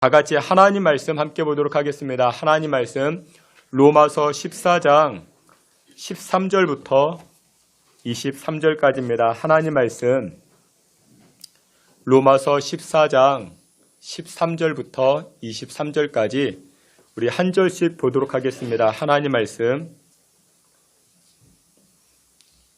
다 같이 하나님 말씀 함께 보도록 하겠습니다. 하나님 말씀 로마서 14장 13절부터 23절까지입니다. 하나님 말씀 로마서 14장 13절부터 23절까지 우리 한 절씩 보도록 하겠습니다. 하나님 말씀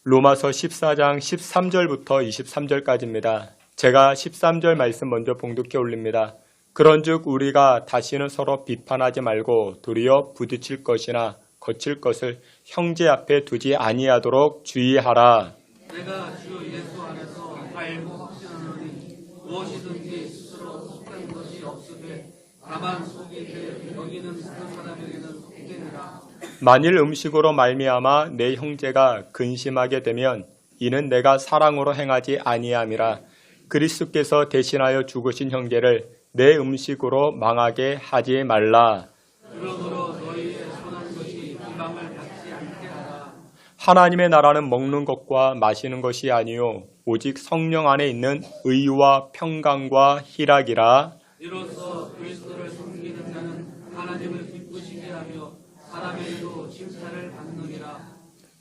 로마서 14장 13절부터 23절까지입니다. 제가 13절 말씀 먼저 봉독해 올립니다. 그런즉 우리가 다시는 서로 비판하지 말고 도리어 부딪힐 것이나 거칠 것을 형제 앞에 두지 아니하도록 주의하라. 내가 주 예수 안에서 알고 확신하노니 무엇이든지 스스로 속한 것이 없으되 다만 속이 되 여기는 그 사람에게는 속되니라. 만일 음식으로 말미암아 내 형제가 근심하게 되면 이는 내가 사랑으로 행하지 아니함이라. 그리스도께서 대신하여 죽으신 형제를 내 음식으로 망하게 하지 말라. 그러므로 너희의 선한 것이 비방을 받지 않게 하라. 하나님의 나라는 먹는 것과 마시는 것이 아니요 오직 성령 안에 있는 의와 평강과 희락이라. 이로써 그리스도를 섬기는 자는 하나님을 기쁘시게 하며 사람에게도 칭찬을 받느니라.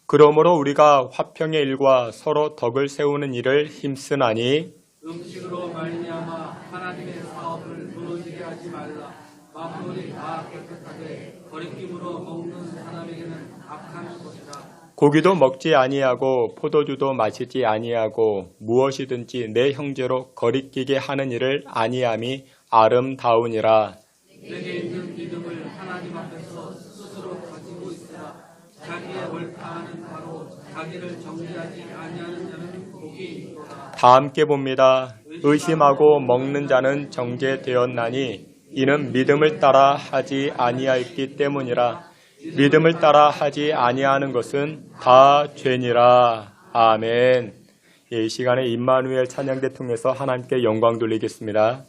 그러므로 우리가 화평의 일과 서로 덕을 세우는 일을 힘쓰나니 음식으로 말미암아 하나님의 사업을 무너지게 하지 말라. 만물이 다 깨끗하되 거리낌으로 먹는 사람에게는 악한 것이라. 고기도 먹지 아니하고 포도주도 마시지 아니하고 무엇이든지 내 형제로 거리끼게 하는 일을 아니함이 아름다우니라. 내게 있는 믿음을 하나님 앞에서 스스로 가지고 있으라. 자기의 옳다하는 바로 자기를 정죄하지 아니하는 자는 복이 있도다. 다 함께 봅니다. 의심하고 먹는 자는 정죄되었나니 이는 믿음을 따라 하지 아니하였기 때문이라. 믿음을 따라 하지 아니하는 것은 다 죄니라. 아멘. 이 시간에 임마누엘 찬양대 통해서 하나님께 영광 돌리겠습니다.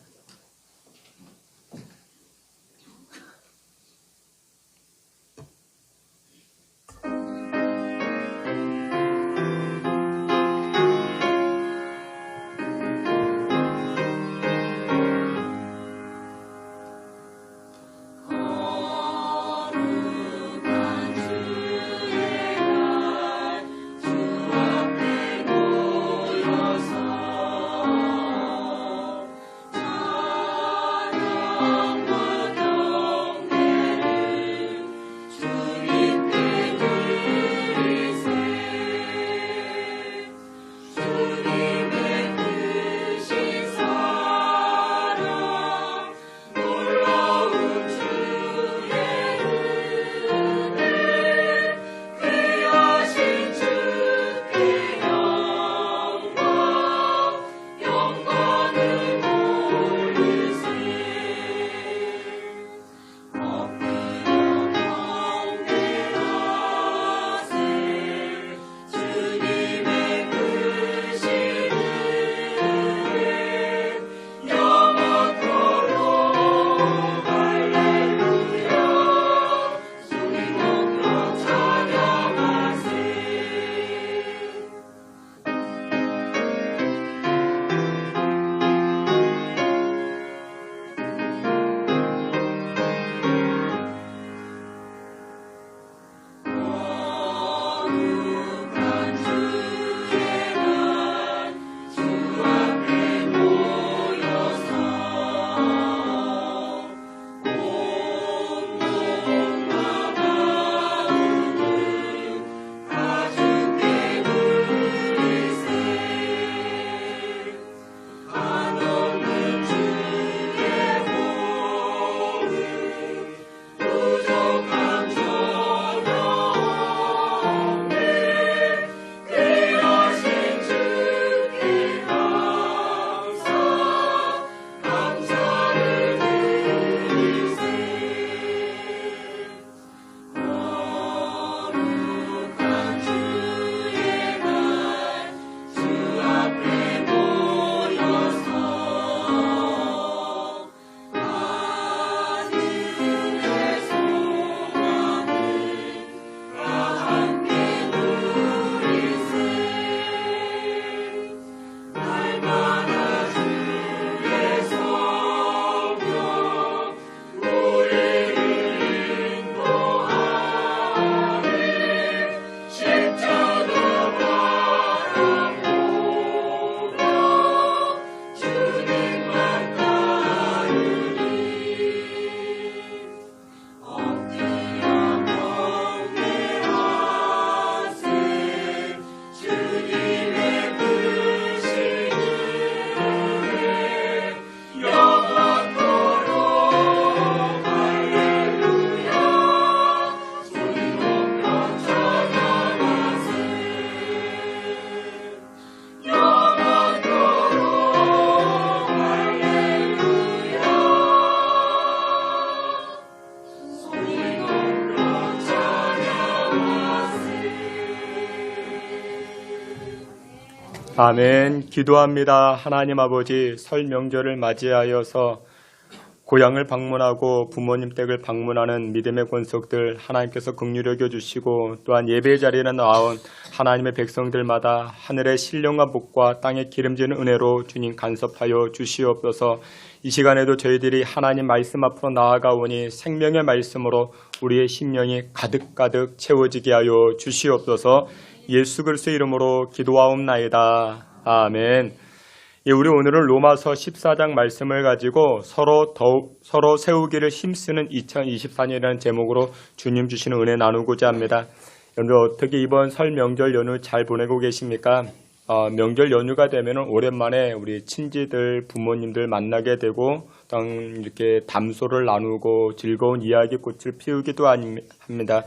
아멘. 기도합니다. 하나님 아버지, 설 명절을 맞이하여서 고향을 방문하고 부모님 댁을 방문하는 믿음의 권속들 하나님께서 긍휼히 여겨주시고, 또한 예배 자리에 나온 하나님의 백성들마다 하늘의 신령과 복과 땅의 기름지는 은혜로 주님 간섭하여 주시옵소서. 이 시간에도 저희들이 하나님 말씀 앞으로 나아가오니 생명의 말씀으로 우리의 심령이 가득가득 채워지게 하여 주시옵소서. 예수 그리스도의 이름으로 기도하옵나이다. 아멘. 우리 오늘은 로마서 14장 말씀을 가지고 서로 세우기를 힘쓰는 2024년이라는 제목으로 주님 주시는 은혜 나누고자 합니다. 여러분들 어떻게 이번 설 명절 연휴 잘 보내고 계십니까? 명절 연휴가 되면 오랜만에 우리 친지들, 부모님들 만나게 되고 이렇게 담소를 나누고 즐거운 이야기꽃을 피우기도 합니다.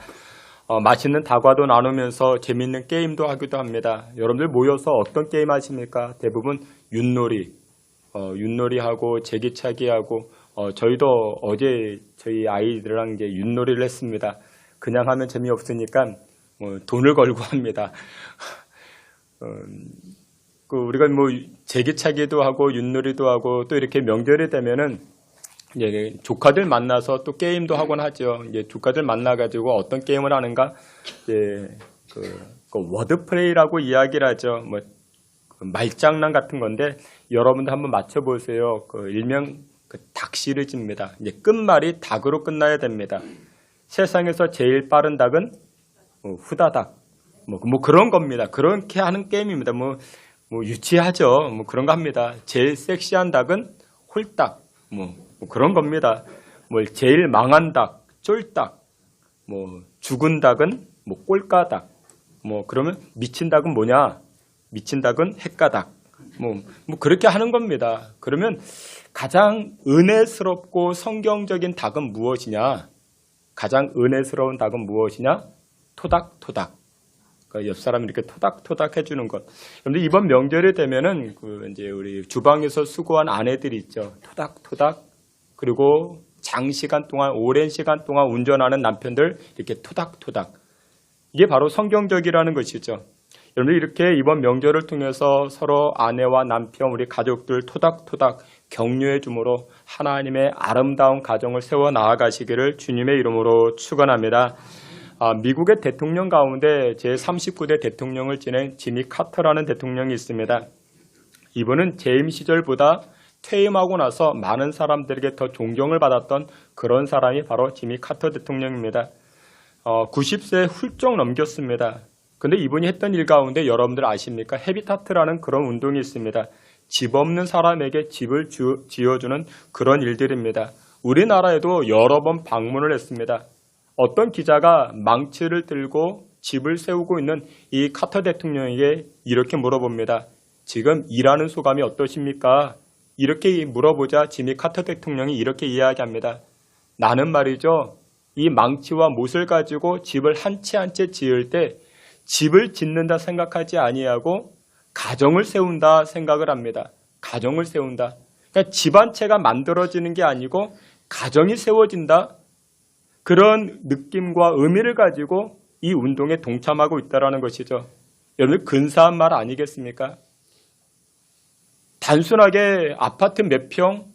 맛있는 다과도 나누면서 재밌는 게임도 하기도 합니다. 여러분들 모여서 어떤 게임 하십니까? 대부분 윷놀이하고 제기차기하고 저희도 어제 저희 아이들랑 이제 윷놀이를 했습니다. 그냥 하면 재미없으니까 돈을 걸고 합니다. 우리가 제기차기도 하고 윷놀이도 하고 또 이렇게 명절이 되면은 이제 조카들 만나서 또 게임도 하곤 하죠. 이제 조카들 만나가지고 어떤 게임을 하는가? 이제 워드플레이라고 이야기를 하죠. 말장난 같은 건데 여러분들 한번 맞춰보세요. 일명 닭 시리즈입니다. 이제 끝말이 닭으로 끝나야 됩니다. 세상에서 제일 빠른 닭은 후다닥. 그런 겁니다. 그렇게 하는 게임입니다. 유치하죠. 그런 거 합니다. 제일 섹시한 닭은 홀딱. 그런 겁니다. 제일 망한 닭, 쫄닭. 죽은 닭은 꼴까닭. 그러면 미친 닭은 뭐냐? 미친 닭은 헷가닥. 그렇게 하는 겁니다. 그러면 가장 은혜스럽고 성경적인 닭은 무엇이냐? 가장 은혜스러운 닭은 무엇이냐? 토닥토닥. 그러니까 옆 사람이 이렇게 토닥토닥 해주는 것. 그런데 이번 명절이 되면은 이제 우리 주방에서 수고한 아내들이 있죠. 토닥토닥. 그리고 장시간 동안, 오랜 시간 동안 운전하는 남편들 이렇게 토닥토닥. 이게 바로 성경적이라는 것이죠. 여러분들 이렇게 이번 명절을 통해서 서로 아내와 남편, 우리 가족들 토닥토닥 격려해 줌으로 하나님의 아름다운 가정을 세워 나아가시기를 주님의 이름으로 축원합니다. 미국의 대통령 가운데 제39대 대통령을 지낸 지미 카터라는 대통령이 있습니다. 이분은 재임 시절보다 퇴임하고 나서 많은 사람들에게 더 존경을 받았던 그런 사람이 바로 지미 카터 대통령입니다. 90세 훌쩍 넘겼습니다. 근데 이분이 했던 일 가운데 여러분들 아십니까? 헤비타트라는 그런 운동이 있습니다. 집 없는 사람에게 집을 지어주는 그런 일들입니다. 우리나라에도 여러 번 방문을 했습니다. 어떤 기자가 망치를 들고 집을 세우고 있는 이 카터 대통령에게 이렇게 물어봅니다. 지금 일하는 소감이 어떠십니까? 이렇게 물어보자 지미 카터 대통령이 이렇게 이야기합니다. 나는 말이죠. 이 망치와 못을 가지고 집을 한 채 한 채 지을 때 집을 짓는다 생각하지 아니하고 가정을 세운다 생각을 합니다. 가정을 세운다. 그러니까 집 한 채가 만들어지는 게 아니고 가정이 세워진다. 그런 느낌과 의미를 가지고 이 운동에 동참하고 있다는 것이죠. 여러분 근사한 말 아니겠습니까? 단순하게 아파트 몇 평,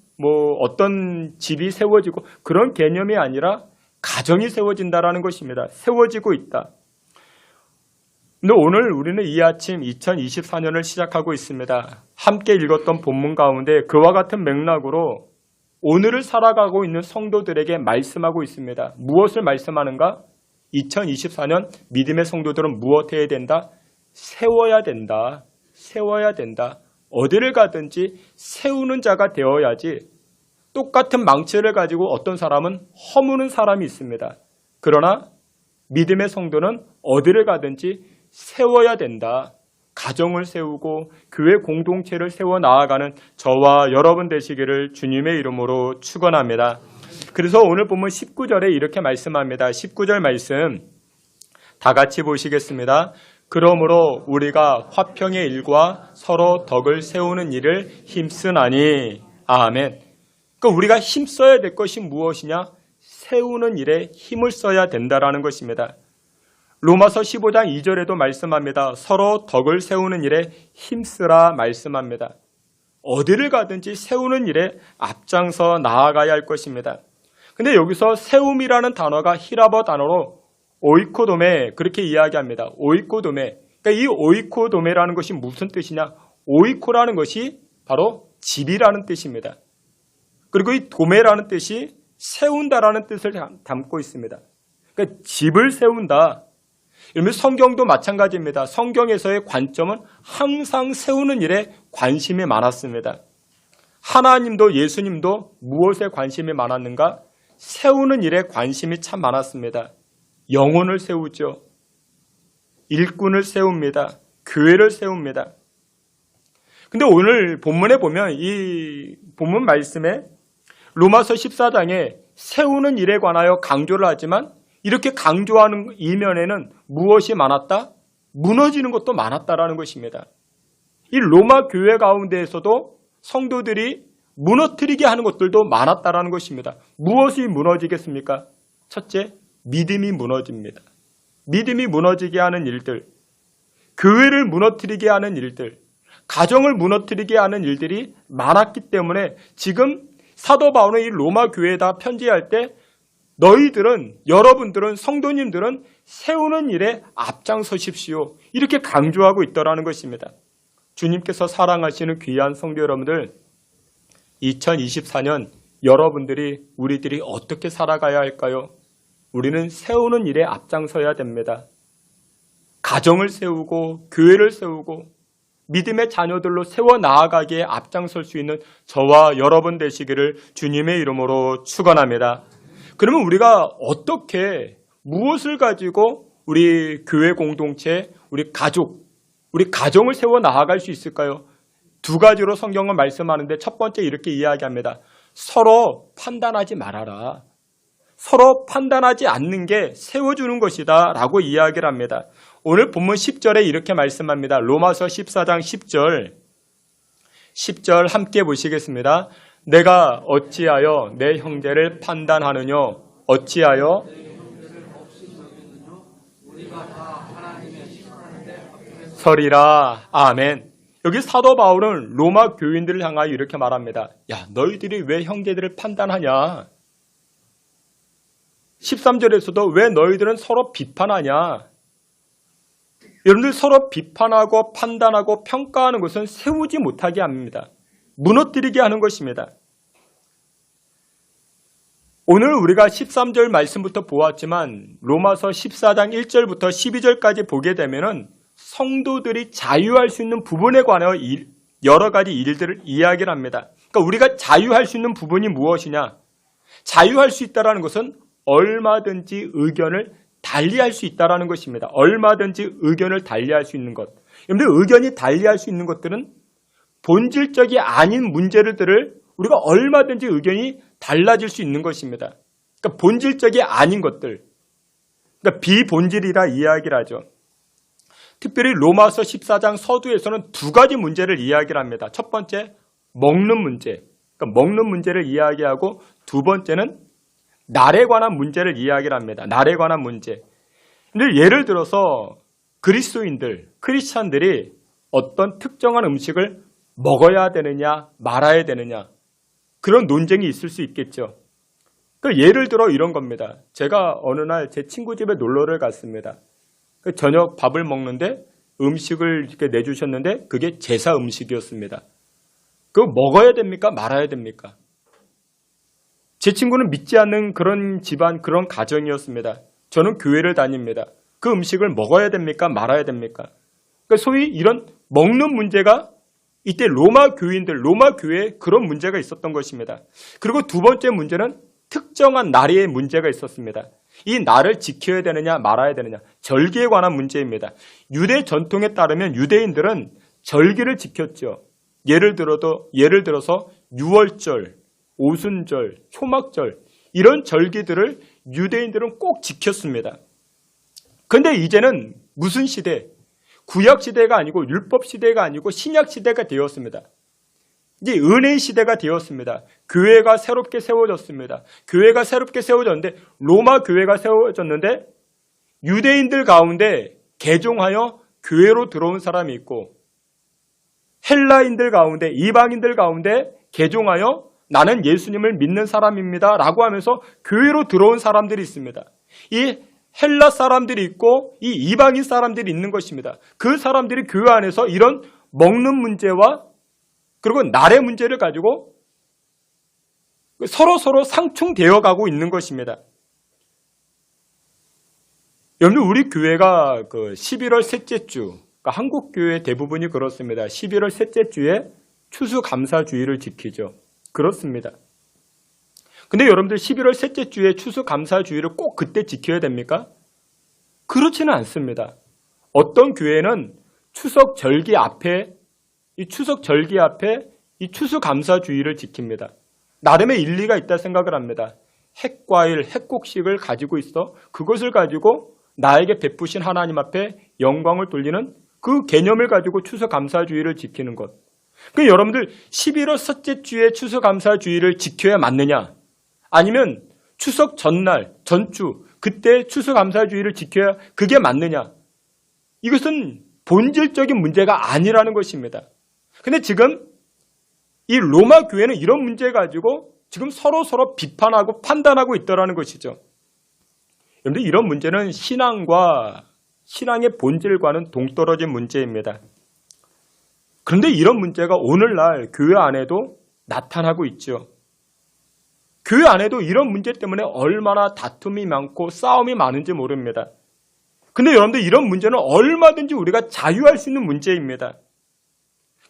어떤 집이 세워지고 그런 개념이 아니라 가정이 세워진다라는 것입니다. 세워지고 있다. 근데 오늘 우리는 이 아침 2024년을 시작하고 있습니다. 함께 읽었던 본문 가운데 그와 같은 맥락으로 오늘을 살아가고 있는 성도들에게 말씀하고 있습니다. 무엇을 말씀하는가? 2024년 믿음의 성도들은 무엇 해야 된다? 세워야 된다. 세워야 된다. 어디를 가든지 세우는 자가 되어야지 똑같은 망치를 가지고 어떤 사람은 허무는 사람이 있습니다. 그러나 믿음의 성도는 어디를 가든지 세워야 된다. 가정을 세우고 교회 공동체를 세워 나아가는 저와 여러분 되시기를 주님의 이름으로 축원합니다. 그래서 오늘 보면 19절에 이렇게 말씀합니다. 19절 말씀 다 같이 보시겠습니다. 그러므로 우리가 화평의 일과 서로 덕을 세우는 일을 힘쓰나니. 아멘. 그러니까 우리가 힘써야 될 것이 무엇이냐? 세우는 일에 힘을 써야 된다라는 것입니다. 로마서 15장 2절에도 말씀합니다. 서로 덕을 세우는 일에 힘쓰라 말씀합니다. 어디를 가든지 세우는 일에 앞장서 나아가야 할 것입니다. 근데 여기서 세움이라는 단어가 히라버 단어로 오이코도메 그렇게 이야기합니다. 오이코도메. 그러니까 이 오이코도메라는 것이 무슨 뜻이냐? 오이코라는 것이 바로 집이라는 뜻입니다. 그리고 이 도메라는 뜻이 세운다라는 뜻을 담고 있습니다. 그러니까 집을 세운다. 이러면 성경도 마찬가지입니다. 성경에서의 관점은 항상 세우는 일에 관심이 많았습니다. 하나님도 예수님도 무엇에 관심이 많았는가? 세우는 일에 관심이 참 많았습니다. 영혼을 세우죠. 일꾼을 세웁니다. 교회를 세웁니다. 근데 오늘 본문에 보면 이 본문 말씀에 로마서 14장에 세우는 일에 관하여 강조를 하지만 이렇게 강조하는 이면에는 무엇이 많았다? 무너지는 것도 많았다라는 것입니다. 이 로마 교회 가운데에서도 성도들이 무너뜨리게 하는 것들도 많았다라는 것입니다. 무엇이 무너지겠습니까? 첫째, 믿음이 무너집니다. 믿음이 무너지게 하는 일들, 교회를 무너뜨리게 하는 일들, 가정을 무너뜨리게 하는 일들이 많았기 때문에 지금 사도 바울은 이 로마 교회에다 편지할 때 너희들은, 여러분들은, 성도님들은 세우는 일에 앞장서십시오. 이렇게 강조하고 있더라는 것입니다. 주님께서 사랑하시는 귀한 성도 여러분들, 2024년 여러분들이, 우리들이 어떻게 살아가야 할까요? 우리는 세우는 일에 앞장서야 됩니다. 가정을 세우고 교회를 세우고 믿음의 자녀들로 세워 나아가기에 앞장설 수 있는 저와 여러분 되시기를 주님의 이름으로 축원합니다. 그러면 우리가 어떻게 무엇을 가지고 우리 교회 공동체, 우리 가족, 우리 가정을 세워 나아갈 수 있을까요? 두 가지로 성경은 말씀하는데 첫 번째 이렇게 이야기합니다. 서로 판단하지 말아라. 서로 판단하지 않는 게 세워주는 것이다 라고 이야기를 합니다. 오늘 본문 10절에 이렇게 말씀합니다. 로마서 14장 10절 함께 보시겠습니다. 내가 어찌하여 내 형제를 판단하느냐? 어찌하여? 서리라. 아멘. 여기 사도 바울은 로마 교인들을 향하여 이렇게 말합니다. 야, 너희들이 왜 형제들을 판단하냐? 13절에서도 왜 너희들은 서로 비판하냐? 여러분들 서로 비판하고 판단하고 평가하는 것은 세우지 못하게 합니다. 무너뜨리게 하는 것입니다. 오늘 우리가 13절 말씀부터 보았지만 로마서 14장 1절부터 12절까지 보게 되면은 성도들이 자유할 수 있는 부분에 관하여 여러 가지 일들을 이야기를 합니다. 그러니까 우리가 자유할 수 있는 부분이 무엇이냐? 자유할 수 있다는 것은 얼마든지 의견을 달리할 수 있다는 것입니다. 얼마든지 의견을 달리할 수 있는 것. 그런데 의견이 달리할 수 있는 것들은 본질적이 아닌 문제들을 우리가 얼마든지 의견이 달라질 수 있는 것입니다. 그러니까 본질적이 아닌 것들. 그러니까 비본질이라 이야기를 하죠. 특별히 로마서 14장 서두에서는 두 가지 문제를 이야기를 합니다. 첫 번째, 먹는 문제. 그러니까 먹는 문제를 이야기하고 두 번째는 날에 관한 문제를 이야기를 합니다. 날에 관한 문제. 근데 예를 들어서 그리스도인들, 크리스찬들이 어떤 특정한 음식을 먹어야 되느냐, 말아야 되느냐. 그런 논쟁이 있을 수 있겠죠. 그러니까 예를 들어 이런 겁니다. 제가 어느 날 제 친구 집에 놀러를 갔습니다. 저녁 밥을 먹는데 음식을 이렇게 내주셨는데 그게 제사 음식이었습니다. 그거 먹어야 됩니까? 말아야 됩니까? 제 친구는 믿지 않는 그런 집안, 그런 가정이었습니다. 저는 교회를 다닙니다. 그 음식을 먹어야 됩니까? 말아야 됩니까? 그러니까 소위 이런 먹는 문제가 이때 로마 교인들, 로마 교회에 그런 문제가 있었던 것입니다. 그리고 두 번째 문제는 특정한 날의 문제가 있었습니다. 이 날을 지켜야 되느냐 말아야 되느냐, 절기에 관한 문제입니다. 유대 전통에 따르면 유대인들은 절기를 지켰죠. 예를 들어서 유월절, 오순절, 초막절 이런 절기들을 유대인들은 꼭 지켰습니다. 그런데 이제는 무슨 시대? 구약 시대가 아니고 율법 시대가 아니고 신약 시대가 되었습니다. 이제 은혜의 시대가 되었습니다. 교회가 새롭게 세워졌습니다. 교회가 새롭게 세워졌는데 로마 교회가 세워졌는데 유대인들 가운데 개종하여 교회로 들어온 사람이 있고 헬라인들 가운데 이방인들 가운데 개종하여 나는 예수님을 믿는 사람입니다 라고 하면서 교회로 들어온 사람들이 있습니다. 이 헬라 사람들이 있고 이 이방인 사람들이 있는 것입니다. 그 사람들이 교회 안에서 이런 먹는 문제와 그리고 날의 문제를 가지고 서로 상충되어 가고 있는 것입니다. 여러분, 우리 교회가 11월 셋째 주, 그러니까 한국 교회 대부분이 그렇습니다. 11월 셋째 주에 추수감사주의를 지키죠. 그렇습니다. 근데 여러분들 11월 셋째 주에 추수감사주의를 꼭 그때 지켜야 됩니까? 그렇지는 않습니다. 어떤 교회는 추석 절기 앞에 이 추수감사주의를 지킵니다. 나름의 일리가 있다 생각을 합니다. 핵과일, 핵곡식을 가지고 있어 그것을 가지고 나에게 베푸신 하나님 앞에 영광을 돌리는 그 개념을 가지고 추수감사주의를 지키는 것. 그러니까 여러분들 11월 셋째 주에 추수감사주의를 지켜야 맞느냐? 아니면 추석 전날, 전주, 그때 추수감사주의를 지켜야 그게 맞느냐? 이것은 본질적인 문제가 아니라는 것입니다. 근데 지금 이 로마 교회는 이런 문제 가지고 지금 서로 비판하고 판단하고 있다는 것이죠. 여러분들 이런 문제는 신앙의 본질과는 동떨어진 문제입니다. 그런데 이런 문제가 오늘날 교회 안에도 나타나고 있죠. 교회 안에도 이런 문제 때문에 얼마나 다툼이 많고 싸움이 많은지 모릅니다. 근데 여러분들 이런 문제는 얼마든지 우리가 자유할 수 있는 문제입니다.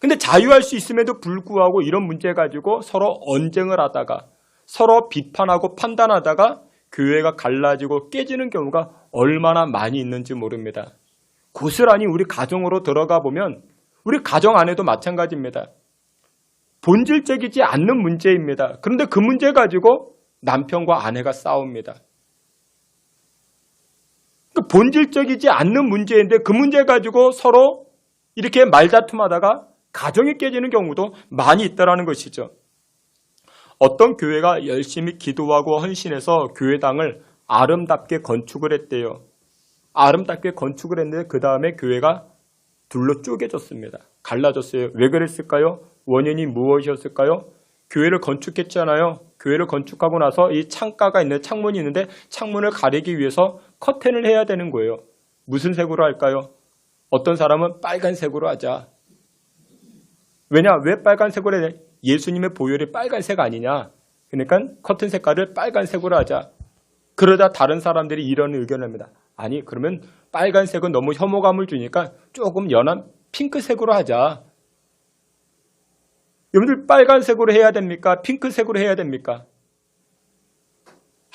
근데 자유할 수 있음에도 불구하고 이런 문제 가지고 서로 언쟁을 하다가 서로 비판하고 판단하다가 교회가 갈라지고 깨지는 경우가 얼마나 많이 있는지 모릅니다. 고스란히 우리 가정으로 들어가 보면 우리 가정 안에도 마찬가지입니다. 본질적이지 않는 문제입니다. 그런데 그 문제 가지고 남편과 아내가 싸웁니다. 본질적이지 않는 문제인데 그 문제 가지고 서로 이렇게 말다툼하다가 가정이 깨지는 경우도 많이 있다는 것이죠. 어떤 교회가 열심히 기도하고 헌신해서 교회당을 아름답게 건축을 했대요. 아름답게 건축을 했는데 그 다음에 교회가 둘로 쪼개졌습니다. 갈라졌어요. 왜 그랬을까요? 원인이 무엇이었을까요? 교회를 건축했잖아요. 교회를 건축하고 나서 이 창가가 있는데 창문이 있는데 창문을 가리기 위해서 커튼을 해야 되는 거예요. 무슨 색으로 할까요? 어떤 사람은 빨간색으로 하자. 왜냐? 왜 빨간색으로 해? 예수님의 보혈이 빨간색 아니냐? 그러니까 커튼 색깔을 빨간색으로 하자. 그러다 다른 사람들이 이런 의견을 합니다. 아니, 그러면 빨간색은 너무 혐오감을 주니까 조금 연한 핑크색으로 하자. 여러분들 빨간색으로 해야 됩니까? 핑크색으로 해야 됩니까?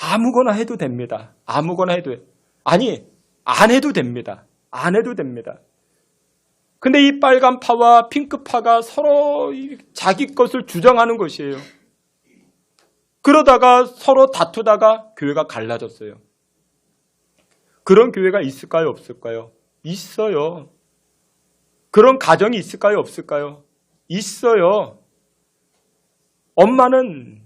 아무거나 해도 됩니다. 아무거나 해도 해요. 아니, 안 해도 됩니다. 안 해도 됩니다. 근데 이 빨간 파와 핑크 파가 서로 자기 것을 주장하는 것이에요. 그러다가 서로 다투다가 교회가 갈라졌어요. 그런 교회가 있을까요? 없을까요? 있어요. 그런 가정이 있을까요? 없을까요? 있어요. 엄마는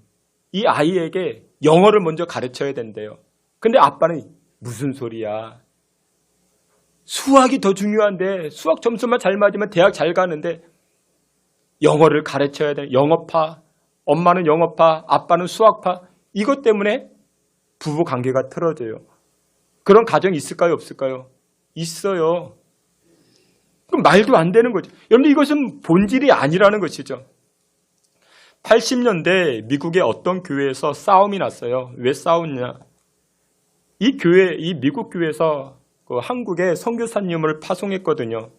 이 아이에게 영어를 먼저 가르쳐야 된대요. 근데 아빠는 무슨 소리야. 수학이 더 중요한데 수학 점수만 잘 맞으면 대학 잘 가는데 영어를 가르쳐야 돼. 영어파. 엄마는 영어파, 아빠는 수학파. 이것 때문에 부부 관계가 틀어져요. 그런 가정이 있을까요? 없을까요? 있어요. 그럼 말도 안 되는 거죠. 여러분 이것은 본질이 아니라는 것이죠. 80년대 미국의 어떤 교회에서 싸움이 났어요. 왜 싸웠냐? 이 미국 교회에서 한국에 선교사님을 파송했거든요.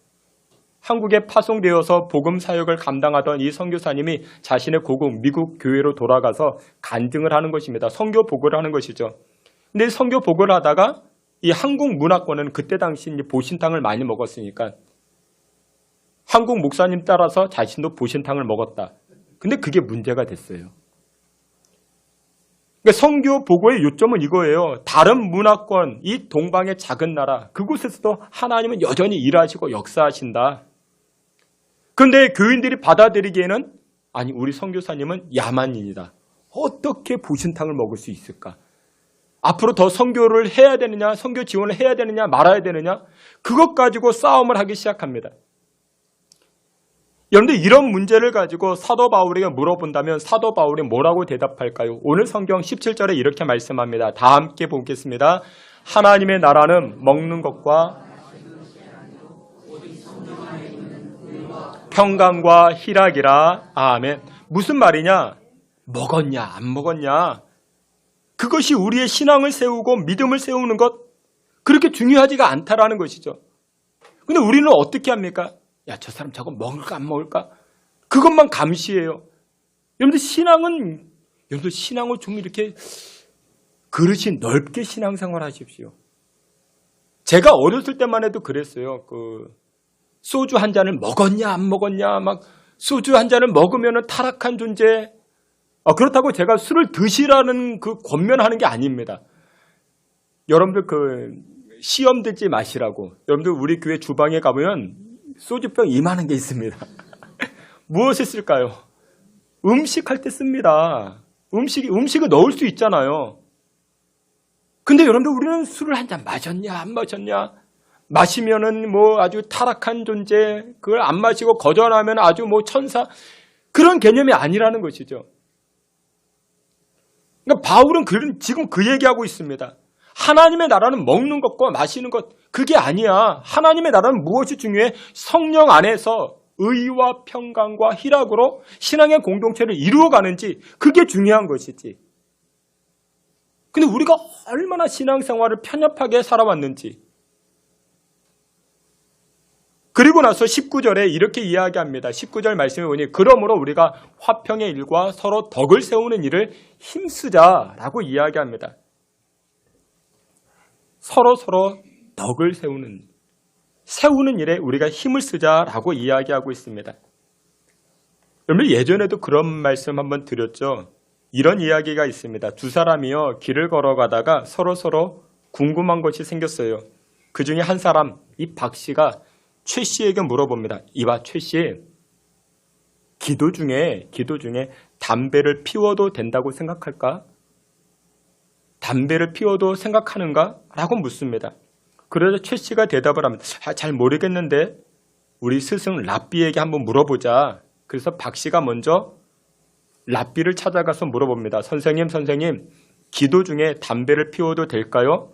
한국에 파송되어서 복음 사역을 감당하던 이 선교사님이 자신의 고국 미국 교회로 돌아가서 간증을 하는 것입니다. 선교 복음을 하는 것이죠. 근데 선교 복음을 하다가 이 한국 문화권은 그때 당시 보신탕을 많이 먹었으니까 한국 목사님 따라서 자신도 보신탕을 먹었다. 근데 그게 문제가 됐어요. 그러니까 선교 보고의 요점은 이거예요. 다른 문화권, 이 동방의 작은 나라, 그곳에서도 하나님은 여전히 일하시고 역사하신다. 그런데 교인들이 받아들이기에는 아니 우리 선교사님은 야만인이다. 어떻게 보신탕을 먹을 수 있을까? 앞으로 더 선교를 해야 되느냐, 선교 지원을 해야 되느냐, 말아야 되느냐, 그것 가지고 싸움을 하기 시작합니다. 여러분들 이런 문제를 가지고 사도 바울에게 물어본다면 사도 바울이 뭐라고 대답할까요? 오늘 성경 17절에 이렇게 말씀합니다. 다 함께 보겠습니다. 하나님의 나라는 먹는 것과 평강과 희락이라. 아멘. 무슨 말이냐? 먹었냐 안 먹었냐, 그것이 우리의 신앙을 세우고 믿음을 세우는 것, 그렇게 중요하지가 않다라는 것이죠. 근데 우리는 어떻게 합니까? 야, 저 사람 저거 먹을까 안 먹을까? 그것만 감시해요. 여러분들 신앙을 좀 이렇게 그릇이 넓게 신앙생활 하십시오. 제가 어렸을 때만 해도 그랬어요. 소주 한 잔을 먹었냐 안 먹었냐, 막 소주 한 잔을 먹으면 타락한 존재. 그렇다고 제가 술을 드시라는 권면하는 게 아닙니다. 여러분들 시험 들지 마시라고. 여러분들 우리 교회 주방에 가보면 소주병 이만한 게 있습니다. 무엇에 쓸까요? 음식할 때 씁니다. 음식을 넣을 수 있잖아요. 근데 여러분들 우리는 술을 한 잔 마셨냐 안 마셨냐, 마시면은 아주 타락한 존재, 그걸 안 마시고 거절하면 아주 천사, 그런 개념이 아니라는 것이죠. 그러니까 바울은 지금 그 얘기하고 있습니다. 하나님의 나라는 먹는 것과 마시는 것, 그게 아니야. 하나님의 나라는 무엇이 중요해? 성령 안에서 의와 평강과 희락으로 신앙의 공동체를 이루어가는지, 그게 중요한 것이지. 근데 우리가 얼마나 신앙생활을 편협하게 살아왔는지. 그리고 나서 19절에 이렇게 이야기합니다. 19절 말씀에 보니 그러므로 우리가 화평의 일과 서로 덕을 세우는 일을 힘쓰자라고 이야기합니다. 서로 덕을 세우는 일에 우리가 힘을 쓰자라고 이야기하고 있습니다. 여러분 예전에도 그런 말씀 한번 드렸죠. 이런 이야기가 있습니다. 두 사람이요 길을 걸어가다가 서로 궁금한 것이 생겼어요. 그 중에 한 사람, 이 박 씨가 최 씨에게 물어봅니다. 이봐 최 씨, 기도 중에 담배를 피워도 된다고 생각할까? 담배를 피워도 생각하는가? 라고 묻습니다. 그래서 최 씨가 대답을 합니다. 잘 모르겠는데 우리 스승 랍비에게 한번 물어보자. 그래서 박 씨가 먼저 랍비를 찾아가서 물어봅니다. 선생님, 기도 중에 담배를 피워도 될까요?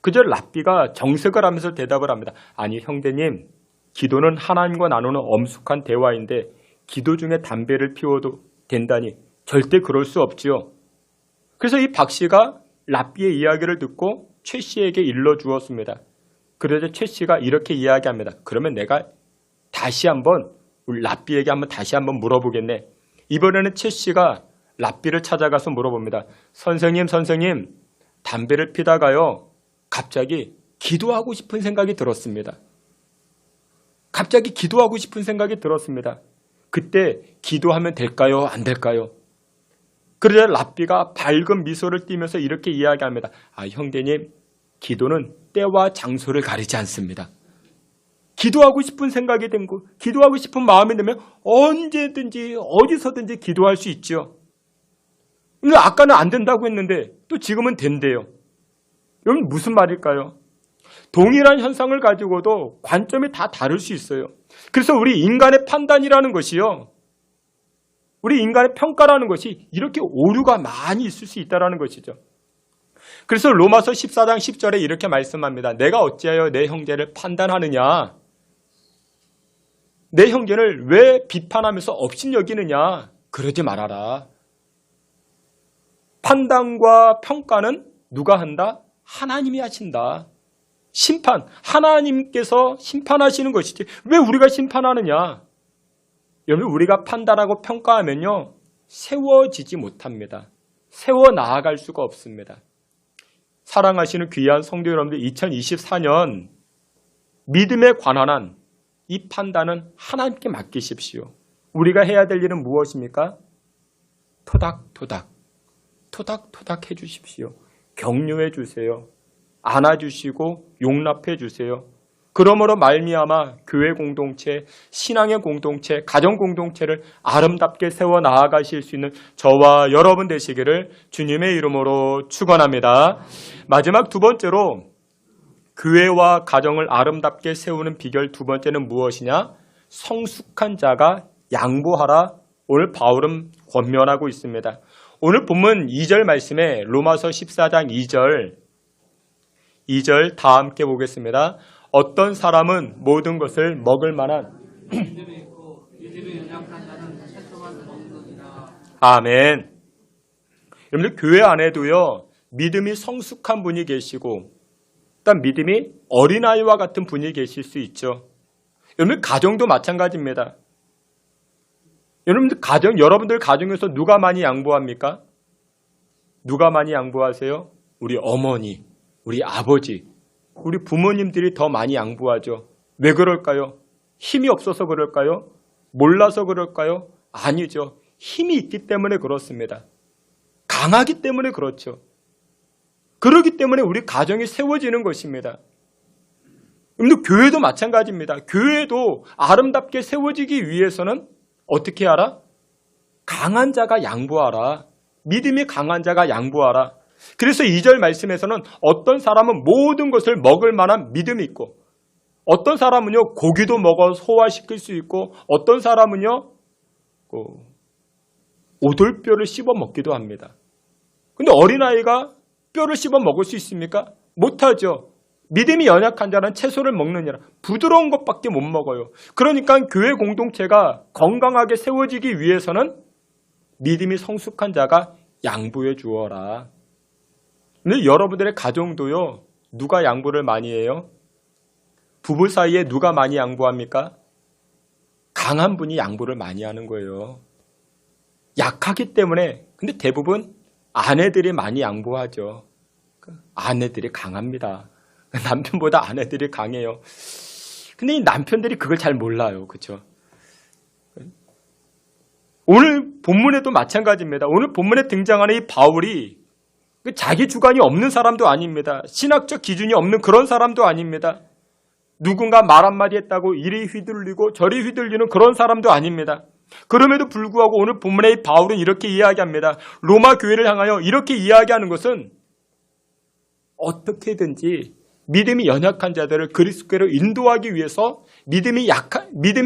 그저 랍비가 정색을 하면서 대답을 합니다. 아니 형제님, 기도는 하나님과 나누는 엄숙한 대화인데 기도 중에 담배를 피워도 된다니 절대 그럴 수 없지요. 그래서 이 박 씨가 랍비의 이야기를 듣고 최 씨에게 일러주었습니다. 그래서 최 씨가 이렇게 이야기합니다. 그러면 내가 다시 한번 우리 랍비에게 다시 한번 물어보겠네. 이번에는 최 씨가 랍비를 찾아가서 물어봅니다. 선생님, 담배를 피다가요 갑자기 기도하고 싶은 생각이 들었습니다. 그때 기도하면 될까요? 안 될까요? 그러자 랍비가 밝은 미소를 띠면서 이렇게 이야기합니다. 형제님, 기도는 때와 장소를 가리지 않습니다. 기도하고 싶은 생각이 들고 기도하고 싶은 마음이 들면 언제든지 어디서든지 기도할 수 있죠. 근데 아까는 안 된다고 했는데 또 지금은 된대요. 여러분 무슨 말일까요? 동일한 현상을 가지고도 관점이 다 다를 수 있어요. 그래서 우리 인간의 판단이라는 것이요, 우리 인간의 평가라는 것이 이렇게 오류가 많이 있을 수 있다는 것이죠. 그래서 로마서 14장 10절에 이렇게 말씀합니다. 내가 어찌하여 내 형제를 판단하느냐? 내 형제를 왜 비판하면서 업신여기느냐? 그러지 말아라. 판단과 평가는 누가 한다? 하나님이 하신다. 심판, 하나님께서 심판하시는 것이지 왜 우리가 심판하느냐? 여러분 우리가 판단하고 평가하면요 세워지지 못합니다. 세워 나아갈 수가 없습니다. 사랑하시는 귀한 성도 여러분들, 2024년 믿음에 관한 한 이 판단은 하나님께 맡기십시오. 우리가 해야 될 일은 무엇입니까? 토닥토닥 해주십시오. 격려해 주세요. 안아주시고 용납해 주세요. 그러므로 말미암아 교회 공동체, 신앙의 공동체, 가정 공동체를 아름답게 세워 나아가실 수 있는 저와 여러분 되시기를 주님의 이름으로 축원합니다. 마지막 두 번째로 교회와 가정을 아름답게 세우는 비결 두 번째는 무엇이냐? 성숙한 자가 양보하라. 오늘 바울은 권면하고 있습니다. 오늘 본문 2절 말씀에 로마서 14장 2절 다 함께 보겠습니다. 어떤 사람은 모든 것을 먹을 만한 믿음이 있고 믿음이 연약한 자는 채소만 먹느니라. 아멘. 여러분들 교회 안에도요 믿음이 성숙한 분이 계시고 일단 믿음이 어린아이와 같은 분이 계실 수 있죠. 여러분들 가정도 마찬가지입니다. 여러분들 가정에서 누가 많이 양보합니까? 누가 많이 양보하세요? 우리 어머니, 우리 아버지, 우리 부모님들이 더 많이 양보하죠. 왜 그럴까요? 힘이 없어서 그럴까요? 몰라서 그럴까요? 아니죠. 힘이 있기 때문에 그렇습니다. 강하기 때문에 그렇죠. 그렇기 때문에 우리 가정이 세워지는 것입니다. 여러분들 교회도 마찬가지입니다. 교회도 아름답게 세워지기 위해서는 어떻게 하라? 강한 자가 양보하라. 믿음이 강한 자가 양보하라. 그래서 2절 말씀에서는 어떤 사람은 모든 것을 먹을 만한 믿음이 있고 어떤 사람은요 고기도 먹어 소화시킬 수 있고 어떤 사람은요 오돌뼈를 씹어 먹기도 합니다. 근데 어린아이가 뼈를 씹어 먹을 수 있습니까? 못하죠. 믿음이 연약한 자는 채소를 먹느니라. 부드러운 것밖에 못 먹어요. 그러니까 교회 공동체가 건강하게 세워지기 위해서는 믿음이 성숙한 자가 양보해 주어라. 근데 여러분들의 가정도요. 누가 양보를 많이 해요? 부부 사이에 누가 많이 양보합니까? 강한 분이 양보를 많이 하는 거예요. 약하기 때문에 근데 대부분 아내들이 많이 양보하죠. 아내들이 강합니다. 남편보다 아내들이 강해요. 근데 이 남편들이 그걸 잘 몰라요. 그렇죠? 오늘 본문에도 마찬가지입니다. 오늘 본문에 등장하는 이 바울이 자기 주관이 없는 사람도 아닙니다. 신학적 기준이 없는 그런 사람도 아닙니다. 누군가 말 한마디 했다고 이리 휘둘리고 저리 휘둘리는 그런 사람도 아닙니다. 그럼에도 불구하고 오늘 본문의 이 바울은 이렇게 이야기합니다. 로마 교회를 향하여 이렇게 이야기하는 것은 어떻게든지 믿음이 연약한 자들을 그리스도께로 인도하기 위해서 믿음이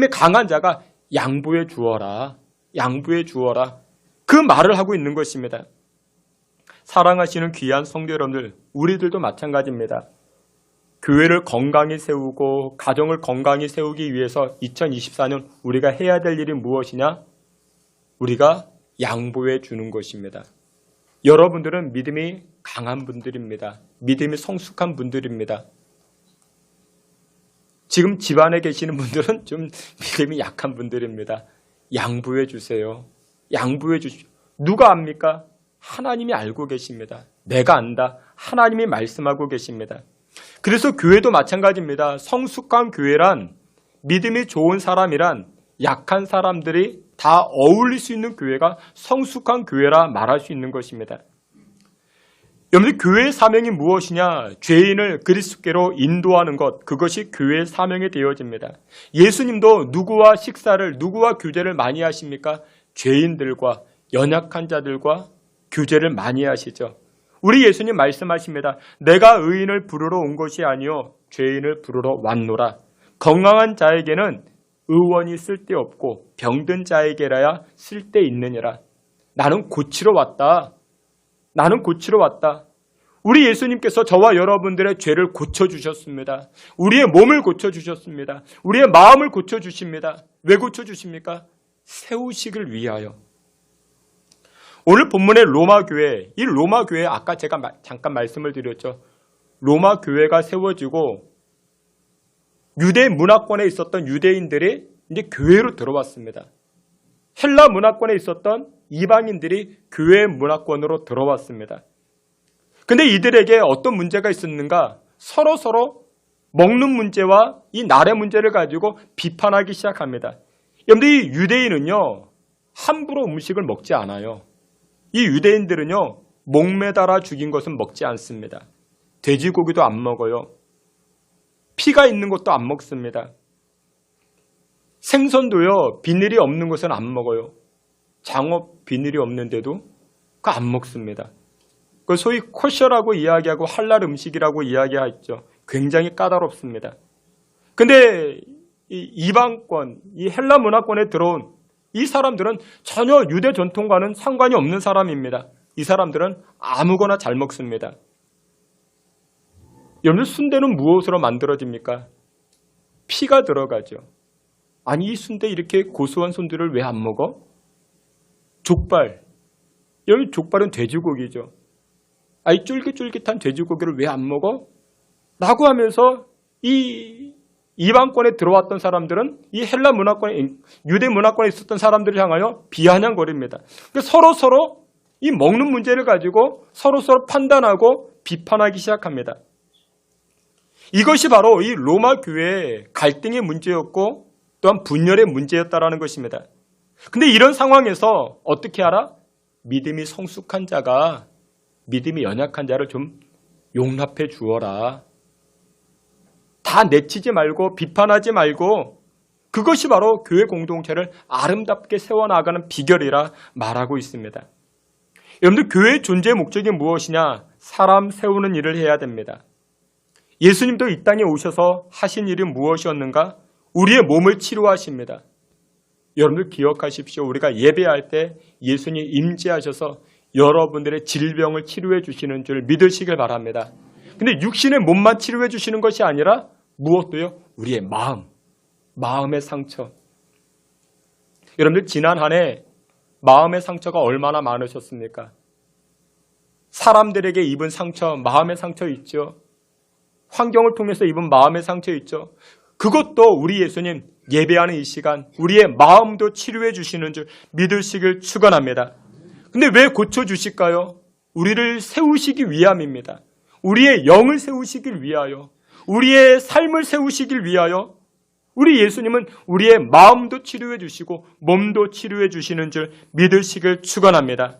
강한 자가 양보해 주어라. 양보해 주어라. 그 말을 하고 있는 것입니다. 사랑하시는 귀한 성도 여러분들, 우리들도 마찬가지입니다. 교회를 건강히 세우고 가정을 건강히 세우기 위해서 2024년 우리가 해야 될 일이 무엇이냐? 우리가 양보해 주는 것입니다. 여러분들은 믿음이 강한 분들입니다. 믿음이 성숙한 분들입니다. 지금 집안에 계시는 분들은 좀 믿음이 약한 분들입니다. 양보해 주세요. 양보해 주십시오. 누가 압니까? 하나님이 알고 계십니다. 내가 안다. 하나님이 말씀하고 계십니다. 그래서 교회도 마찬가지입니다. 성숙한 교회란 믿음이 좋은 사람이란 약한 사람들이 다 어울릴 수 있는 교회가 성숙한 교회라 말할 수 있는 것입니다. 여러분들 교회의 사명이 무엇이냐? 죄인을 그리스도께로 인도하는 것, 그것이 교회의 사명이 되어집니다. 예수님도 누구와 식사를, 누구와 교제를 많이 하십니까? 죄인들과 연약한 자들과 교제를 많이 하시죠. 우리 예수님 말씀하십니다. 내가 의인을 부르러 온 것이 아니요 죄인을 부르러 왔노라. 건강한 자에게는 의원이 쓸데없고 병든 자에게라야 쓸데있느니라. 나는 고치러 왔다. 나는 고치러 왔다. 우리 예수님께서 저와 여러분들의 죄를 고쳐주셨습니다. 우리의 몸을 고쳐주셨습니다. 우리의 마음을 고쳐주십니다. 왜 고쳐주십니까? 세우시길 위하여. 오늘 본문의 로마 교회, 이 로마 교회 아까 제가 잠깐 말씀을 드렸죠. 로마 교회가 세워지고 유대 문화권에 있었던 유대인들이 이제 교회로 들어왔습니다. 헬라 문화권에 있었던 이방인들이 교회 문화권으로 들어왔습니다. 근데 이들에게 어떤 문제가 있었는가? 서로 먹는 문제와 이 날의 문제를 가지고 비판하기 시작합니다. 여러분들 이 유대인은요, 함부로 음식을 먹지 않아요. 이 유대인들은요, 목매달아 죽인 것은 먹지 않습니다. 돼지고기도 안 먹어요. 피가 있는 것도 안 먹습니다. 생선도요, 비늘이 없는 것은 안 먹어요. 장어 비늘이 없는데도 그거 안 먹습니다. 그 소위 코셔라고 이야기하고 할랄 음식이라고 이야기하죠. 굉장히 까다롭습니다. 근데 이 이방권, 이 헬라 문화권에 들어온 이 사람들은 전혀 유대 전통과는 상관이 없는 사람입니다. 이 사람들은 아무거나 잘 먹습니다. 여러분, 순대는 무엇으로 만들어집니까? 피가 들어가죠. 아니, 이 순대 이렇게 고소한 순대를 왜 안 먹어? 족발. 여기 족발은 돼지고기죠. 아이, 쫄깃쫄깃한 돼지고기를 왜 안 먹어? 라고 하면서 이 이방권에 들어왔던 사람들은 이 헬라 문화권에, 유대 문화권에 있었던 사람들을 향하여 비아냥거립니다. 서로 이 먹는 문제를 가지고 서로 판단하고 비판하기 시작합니다. 이것이 바로 이 로마 교회의 갈등의 문제였고 또한 분열의 문제였다라는 것입니다. 근데 이런 상황에서 어떻게 하라? 믿음이 성숙한 자가 믿음이 연약한 자를 좀 용납해 주어라. 다 내치지 말고 비판하지 말고 그것이 바로 교회 공동체를 아름답게 세워나가는 비결이라 말하고 있습니다. 여러분들, 교회의 존재의 목적이 무엇이냐? 사람 세우는 일을 해야 됩니다. 예수님도 이 땅에 오셔서 하신 일이 무엇이었는가? 우리의 몸을 치료하십니다. 여러분들 기억하십시오. 우리가 예배할 때 예수님 임재하셔서 여러분들의 질병을 치료해 주시는 줄 믿으시길 바랍니다. 근데 육신의 몸만 치료해 주시는 것이 아니라 무엇도요? 우리의 마음의 상처. 여러분들, 지난 한 해 마음의 상처가 얼마나 많으셨습니까? 사람들에게 입은 상처, 마음의 상처 있죠. 환경을 통해서 입은 마음의 상처 있죠. 그것도 우리 예수님 예배하는 이 시간 우리의 마음도 치료해 주시는 줄 믿으시길 축원합니다. 근데 왜 고쳐주실까요? 우리를 세우시기 위함입니다. 우리의 영을 세우시길 위하여, 우리의 삶을 세우시길 위하여 우리 예수님은 우리의 마음도 치료해 주시고 몸도 치료해 주시는 줄 믿으시길 축원합니다.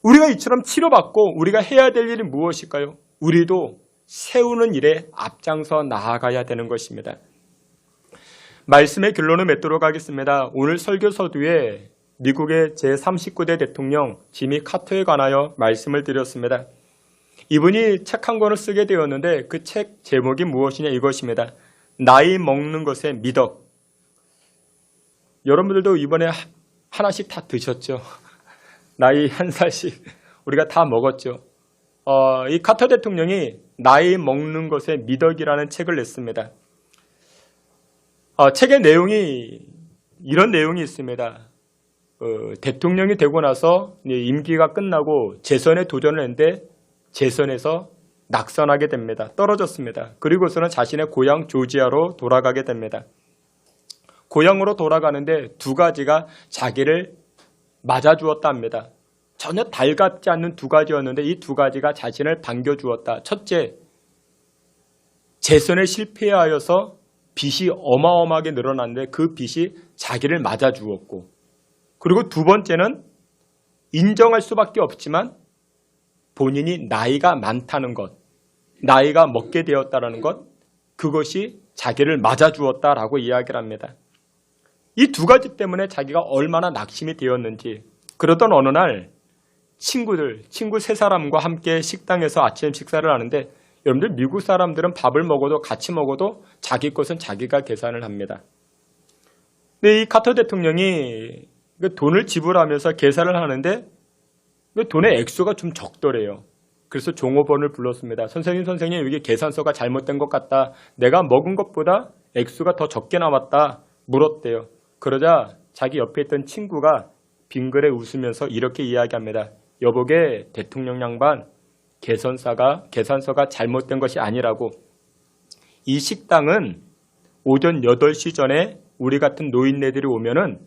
우리가 이처럼 치료받고 우리가 해야 될 일이 무엇일까요? 우리도 세우는 일에 앞장서 나아가야 되는 것입니다. 말씀의 결론을 맺도록 하겠습니다. 오늘 설교 서두에 미국의 제39대 대통령 지미 카터에 관하여 말씀을 드렸습니다. 이분이 책 한 권을 쓰게 되었는데 그 책 제목이 무엇이냐, 이것입니다. 나이 먹는 것의 미덕. 여러분들도 이번에 하나씩 다 드셨죠? 나이 한 살씩 우리가 다 먹었죠. 이 카터 대통령이 나이 먹는 것의 미덕이라는 책을 냈습니다. 책의 내용이 이런 내용이 있습니다. 대통령이 되고 나서 임기가 끝나고 재선에 도전을 했는데 재선에서 낙선하게 됩니다. 떨어졌습니다. 그리고서는 자신의 고향 조지아로 돌아가게 됩니다. 고향으로 돌아가는데 두 가지가 자기를 맞아주었다 합니다. 전혀 달갑지 않는 두 가지였는데 이 두 가지가 자신을 반겨주었다. 첫째, 재선에 실패하여서 빚이 어마어마하게 늘어났는데 그 빚이 자기를 맞아주었고, 그리고 두 번째는 인정할 수밖에 없지만 본인이 나이가 많다는 것, 나이가 먹게 되었다는 것, 그것이 자기를 맞아주었다라고 이야기를 합니다. 이 두 가지 때문에 자기가 얼마나 낙심이 되었는지, 그러던 어느 날 친구 세 사람과 함께 식당에서 아침 식사를 하는데, 여러분들, 미국 사람들은 밥을 먹어도 같이 먹어도 자기 것은 자기가 계산을 합니다. 근데 이 카터 대통령이 돈을 지불하면서 계산을 하는데 돈의 액수가 좀 적더래요. 그래서 종업원을 불렀습니다. 선생님, 여기 계산서가 잘못된 것 같다. 내가 먹은 것보다 액수가 더 적게 남았다. 물었대요. 그러자 자기 옆에 있던 친구가 빙그레 웃으면서 이렇게 이야기합니다. 여보게, 대통령 양반, 계산서가 잘못된 것이 아니라고. 이 식당은 오전 8시 전에 우리 같은 노인네들이 오면은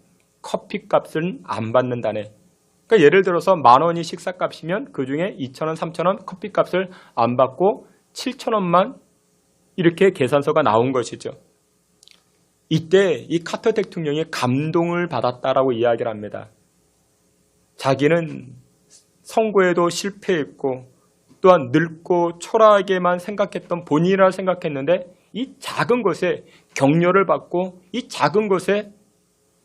커피값은 안 받는다네. 그러니까 예를 들어서 10,000원이 식사값이면 그중에 2,000원, 3,000원 커피값을 안 받고 7,000원만 이렇게 계산서가 나온 것이죠. 이때 이 카터 대통령이 감동을 받았다라고 이야기를 합니다. 자기는 선거에도 실패했고 또한 늙고 초라하게만 생각했던 본인이라 생각했는데 이 작은 것에 격려를 받고 이 작은 것에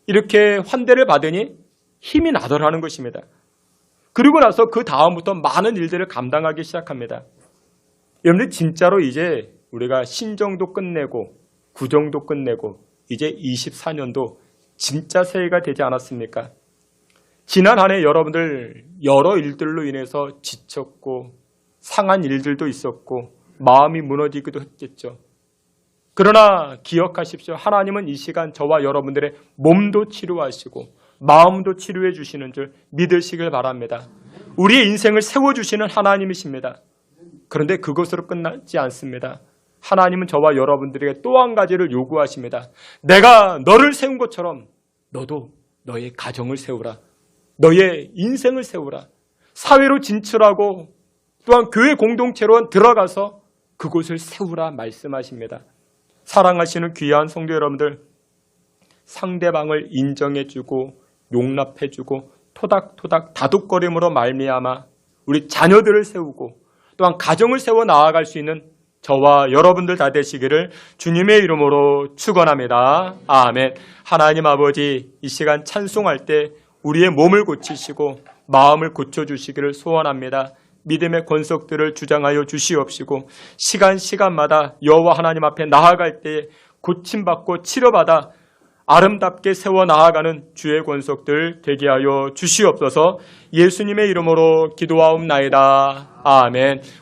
이렇게 환대를 받으니 힘이 나더라는 것입니다. 그리고 나서 그 다음부터 많은 일들을 감당하기 시작합니다. 여러분들 진짜로 이제 우리가 신정도 끝내고 구정도 끝내고 이제 24년도 진짜 새해가 되지 않았습니까? 지난 한 해 여러분들 여러 일들로 인해서 지쳤고 상한 일들도 있었고 마음이 무너지기도 했겠죠. 그러나 기억하십시오. 하나님은 이 시간 저와 여러분들의 몸도 치료하시고 마음도 치료해 주시는 줄 믿으시길 바랍니다. 우리의 인생을 세워주시는 하나님이십니다. 그런데 그것으로 끝나지 않습니다. 하나님은 저와 여러분들에게 또 한 가지를 요구하십니다. 내가 너를 세운 것처럼 너도 너의 가정을 세우라. 너의 인생을 세우라. 사회로 진출하고 또한 교회 공동체로 들어가서 그곳을 세우라 말씀하십니다. 사랑하시는 귀한 성도 여러분들, 상대방을 인정해주고 용납해주고 토닥토닥 다독거림으로 말미암아 우리 자녀들을 세우고 또한 가정을 세워 나아갈 수 있는 저와 여러분들 다 되시기를 주님의 이름으로 축원합니다. 아멘. 하나님 아버지, 이 시간 찬송할 때 우리의 몸을 고치시고 마음을 고쳐주시기를 소원합니다. 믿음의 권속들을 주장하여 주시옵시고 시간마다 여호와 하나님 앞에 나아갈 때 고침받고 치료받아 아름답게 세워 나아가는 주의 권속들 되게 하여 주시옵소서. 예수님의 이름으로 기도하옵나이다. 아멘.